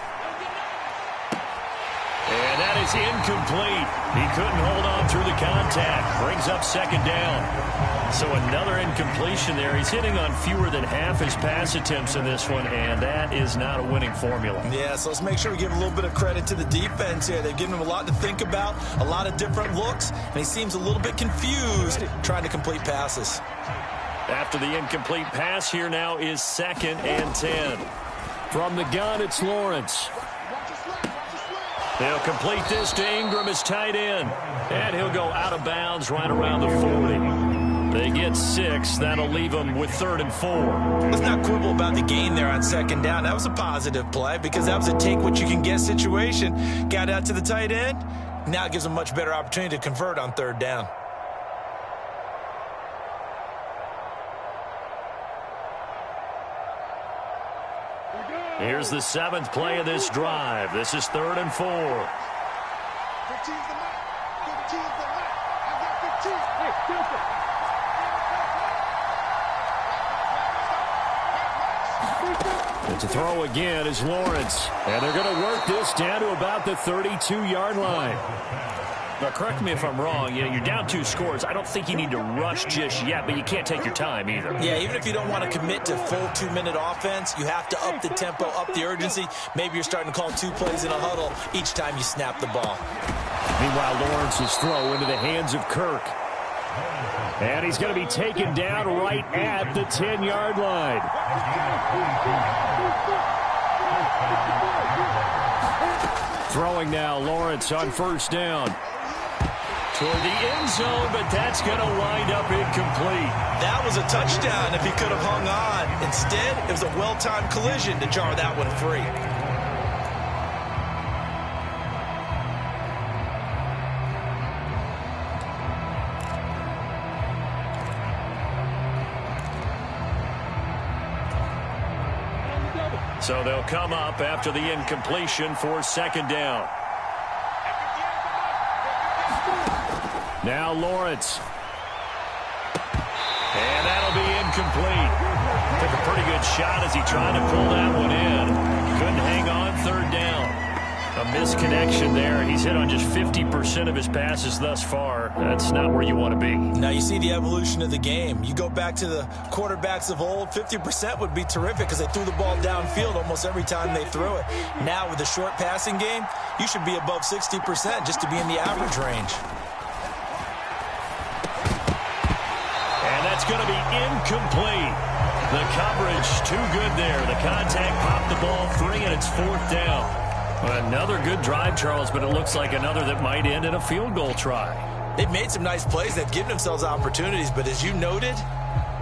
And that is incomplete. He couldn't hold on through the contact. Brings up 2nd down. So another incompletion there. He's hitting on fewer than half his pass attempts in this one, and that is not a winning formula. Yeah, so let's make sure we give a little bit of credit to the defense here. They've given him a lot to think about, a lot of different looks, and he seems a little bit confused trying to complete passes. After the incomplete pass, here now is 2nd and 10. From the gun, it's Lawrence. They'll complete this to Ingram, his tight end. And he'll go out of bounds right around the 40. They get 6. That'll leave them with 3rd and 4. Let's not quibble about the gain there on 2nd down. That was a positive play because that was a take-what-you-can-get situation. Got out to the tight end. Now it gives them a much better opportunity to convert on 3rd down. Here's the 7th play of this drive. This is 3rd and 4. 15's the mark. 15's the mark. I got 15. Hey, And to throw again is Lawrence. And they're going to work this down to about the 32-yard line. Now, correct me if I'm wrong. You know, you're down 2 scores. I don't think you need to rush just yet, but you can't take your time either. Yeah, even if you don't want to commit to full 2-minute offense, you have to up the tempo, up the urgency. Maybe you're starting to call 2 plays in a huddle each time you snap the ball. Meanwhile, Lawrence's throw into the hands of Kirk. And he's going to be taken down right at the 10-yard line. Throwing now, Lawrence on 1st down. Toward the end zone, but that's going to wind up incomplete. That was a touchdown if he could have hung on. Instead, it was a well-timed collision to jar that one free. So they'll come up after the incompletion for 2nd down. Now Lawrence. And that'll be incomplete. Took a pretty good shot as he tried to pull that one in. Couldn't hang on 3rd down. A misconnection there. He's hit on just 50% of his passes thus far. That's not where you want to be. Now you see the evolution of the game. You go back to the quarterbacks of old, 50% would be terrific because they threw the ball downfield almost every time they threw it. Now with the short passing game, you should be above 60% just to be in the average range. And that's going to be incomplete. The coverage too good there. The contact popped the ball free, and it's 4th down. Another good drive, Charles, but it looks like another that might end in a field goal try. They've made some nice plays. They've given themselves opportunities, but as you noted,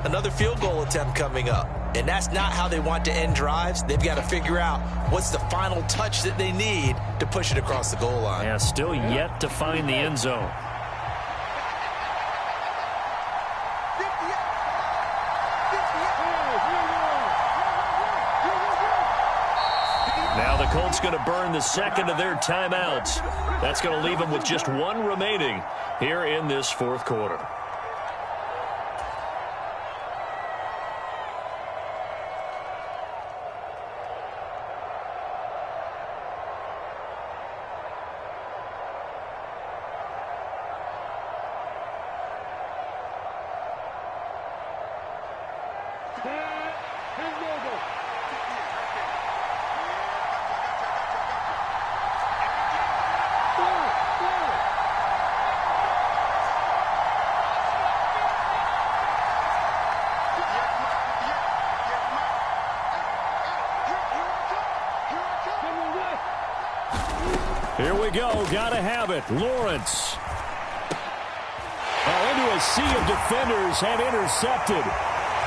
another field goal attempt coming up. And that's not how they want to end drives. They've got to figure out what's the final touch that they need to push it across the goal line. Yeah, still yet to find the end zone. Now the Colts going to burn the second of their timeouts. That's going to leave them with just one remaining here in this 4th quarter. Here we go. Gotta have it. Lawrence. Into a sea of defenders and intercepted.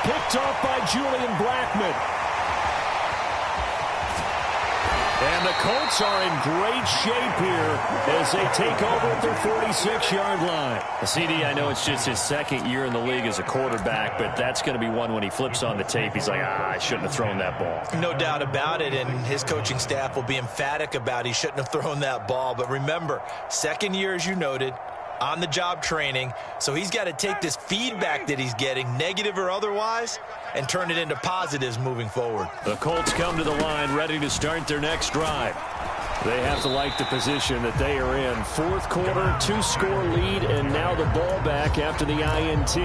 Picked off by Julian Blackmon. And the Colts are in great shape here as they take over at their 46-yard line. CD, I know it's just his 2nd year in the league as a quarterback, but that's going to be one when he flips on the tape. He's like, I shouldn't have thrown that ball. No doubt about it, and his coaching staff will be emphatic about he shouldn't have thrown that ball. But remember, 2nd year, as you noted, on-the-job training, so he's got to take this feedback that he's getting, negative or otherwise, and turn it into positives moving forward. The Colts come to the line ready to start their next drive. They have to like the position that they are in. 4th quarter, 2-score lead, and now the ball back after the INT.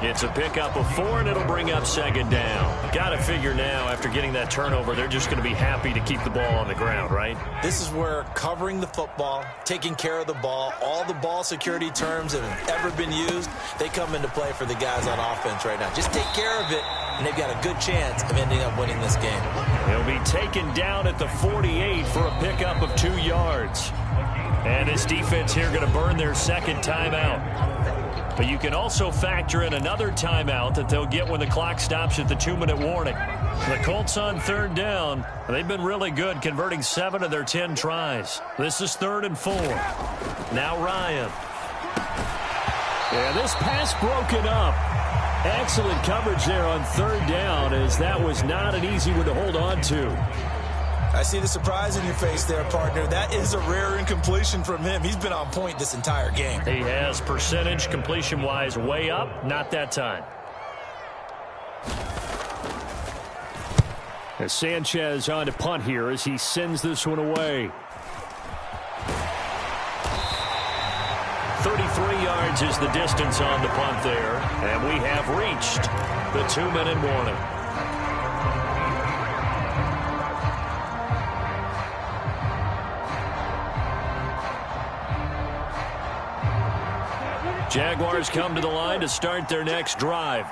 It's a pickup of 4, and it'll bring up 2nd down. Got to figure now, after getting that turnover, they're just going to be happy to keep the ball on the ground, right? This is where covering the football, taking care of the ball, all the ball security terms that have ever been used, they come into play for the guys on offense right now. Just take care of it, and they've got a good chance of ending up winning this game. He'll be taken down at the 48 for a pickup of 2 yards. And this defense here going to burn their 2nd timeout. But you can also factor in another timeout that they'll get when the clock stops at the 2-minute warning. The Colts on 3rd down. They've been really good, converting 7 of their 10 tries. This is 3rd and 4. Now Ryan. Yeah, this pass broken up. Excellent coverage there on 3rd down, as that was not an easy one to hold on to. I see the surprise in your face there, partner. That is a rare incompletion from him. He's been on point this entire game. He has percentage completion-wise way up. Not that time. As Sanchez on to punt here as he sends this one away. 33 yards is the distance on the punt there. And we have reached the 2-minute warning. Jaguars come to the line to start their next drive.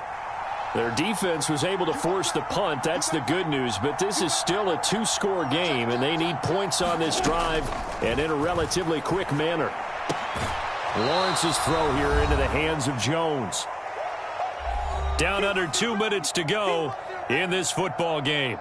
Their defense was able to force the punt. That's the good news. But this is still a 2-score game, and they need points on this drive and in a relatively quick manner. Lawrence's throw here into the hands of Jones. Down under 2 minutes to go in this football game.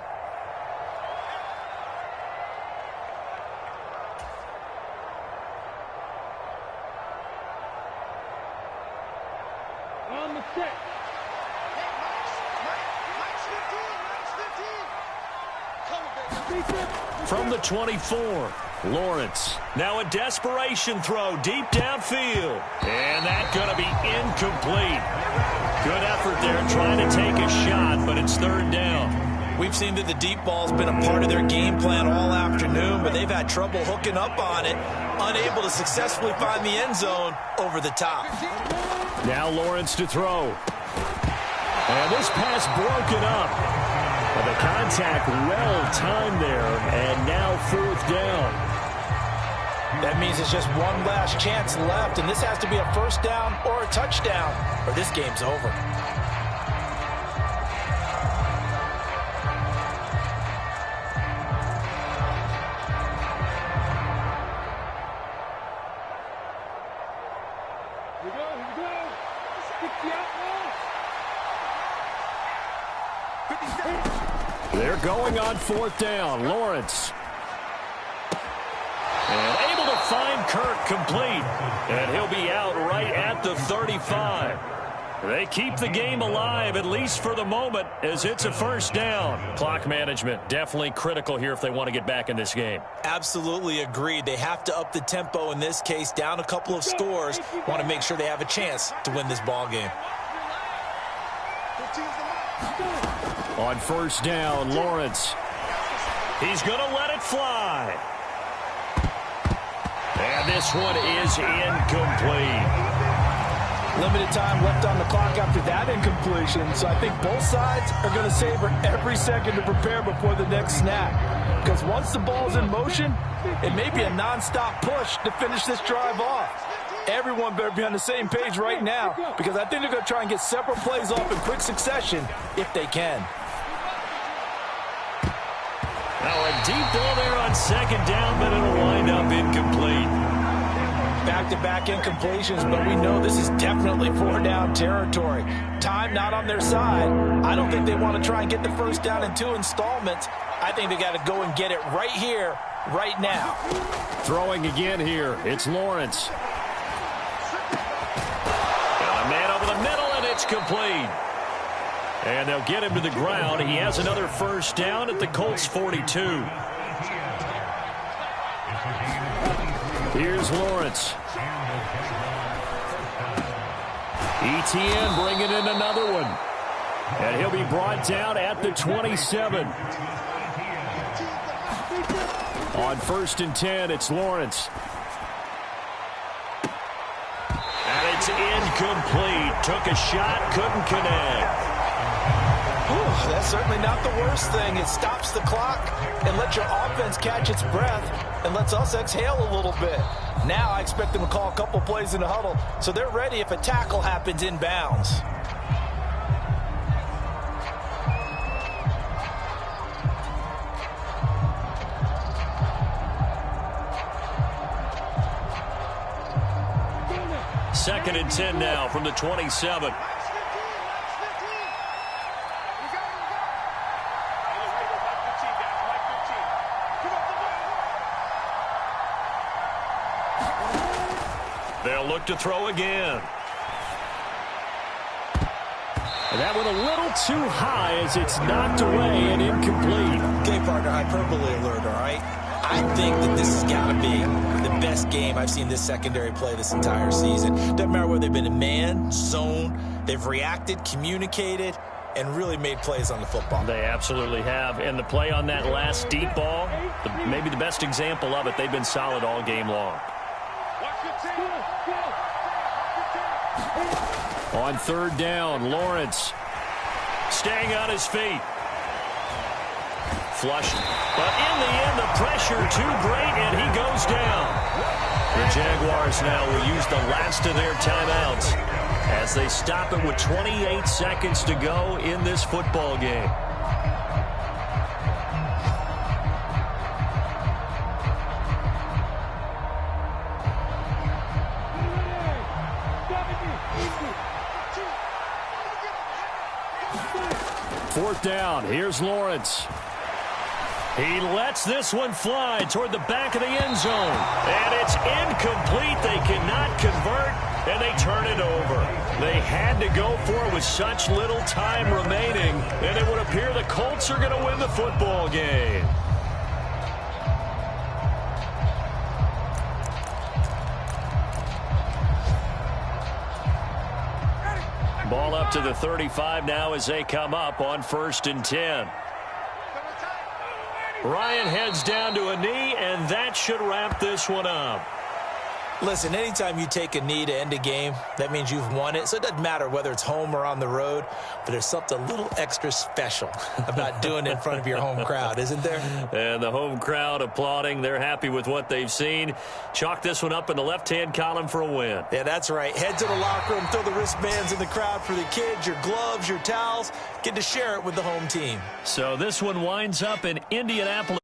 From the 24, Lawrence. Now a desperation throw deep downfield. And that's going to be incomplete. Good effort there trying to take a shot, but it's 3rd down. We've seen that the deep ball's been a part of their game plan all afternoon, but they've had trouble hooking up on it, unable to successfully find the end zone over the top. Now Lawrence to throw. And this pass broken up. But the contact well-timed there, and now 4th down. That means it's just one last chance left, and this has to be a 1st down or a touchdown, or this game's over. They're going on 4th down. Lawrence. And able to find Kirk complete. And he'll be out right at the 35. They keep the game alive, at least for the moment, as it's a 1st down. Clock management definitely critical here if they want to get back in this game. Absolutely agreed. They have to up the tempo in this case, down a couple of scores. Want to make sure they have a chance to win this ball game. On 1st down, Lawrence. He's going to let it fly. And this one is incomplete. Limited time left on the clock after that incompletion, so I think both sides are going to savor every second to prepare before the next snap. Because once the ball's in motion, it may be a nonstop push to finish this drive off. Everyone better be on the same page right now, because I think they're going to try and get several plays off in quick succession if they can. Now a deep ball there on 2nd down, but it'll wind up incomplete. Back-to-back incompletions, but we know this is definitely 4-down territory. Time not on their side. I don't think they want to try and get the 1st down in 2 installments. I think they got to go and get it right here, right now. Throwing again here. It's Lawrence. Got a man over the middle, and it's complete. And they'll get him to the ground. He has another 1st down at the Colts 42. Here's Lawrence. ETN bringing in another one. And he'll be brought down at the 27. On 1st and 10, it's Lawrence. And it's incomplete. Took a shot, couldn't connect. Ooh, that's certainly not the worst thing. It stops the clock and lets your offense catch its breath and lets us exhale a little bit. Now I expect them to call a couple plays in the huddle so they're ready if a tackle happens in bounds. Second and 10 now from the 27. They'll look to throw again. And that one a little too high as it's knocked away and incomplete. Okay, partner, hyperbole alert, all right? I think that this has got to be the best game I've seen this secondary play this entire season. Doesn't matter whether they've been in man, zone, they've reacted, communicated, and really made plays on the football. They absolutely have. And the play on that last deep ball, maybe the best example of it, they've been solid all game long. On 3rd down, Lawrence. Staying on his feet. Flushed. But in the end, the pressure too great, and he goes down. The Jaguars now will use the last of their timeouts as they stop it with 28 seconds to go in this football game. Fourth down. Here's Lawrence. He lets this one fly toward the back of the end zone. And it's incomplete. They cannot convert, and they turn it over. They had to go for it with such little time remaining, and it would appear the Colts are going to win the football game. Ball up to the 35 now as they come up on 1st and 10. Ryan heads down to a knee, and that should wrap this one up. Listen, anytime you take a knee to end a game, that means you've won it. So it doesn't matter whether it's home or on the road, but there's something a little extra special about doing it in front of your home crowd, isn't there? And the home crowd applauding. They're happy with what they've seen. Chalk this one up in the left-hand column for a win. Yeah, that's right. Head to the locker room, throw the wristbands in the crowd for the kids, your gloves, your towels. Get to share it with the home team. So this one winds up in Indianapolis.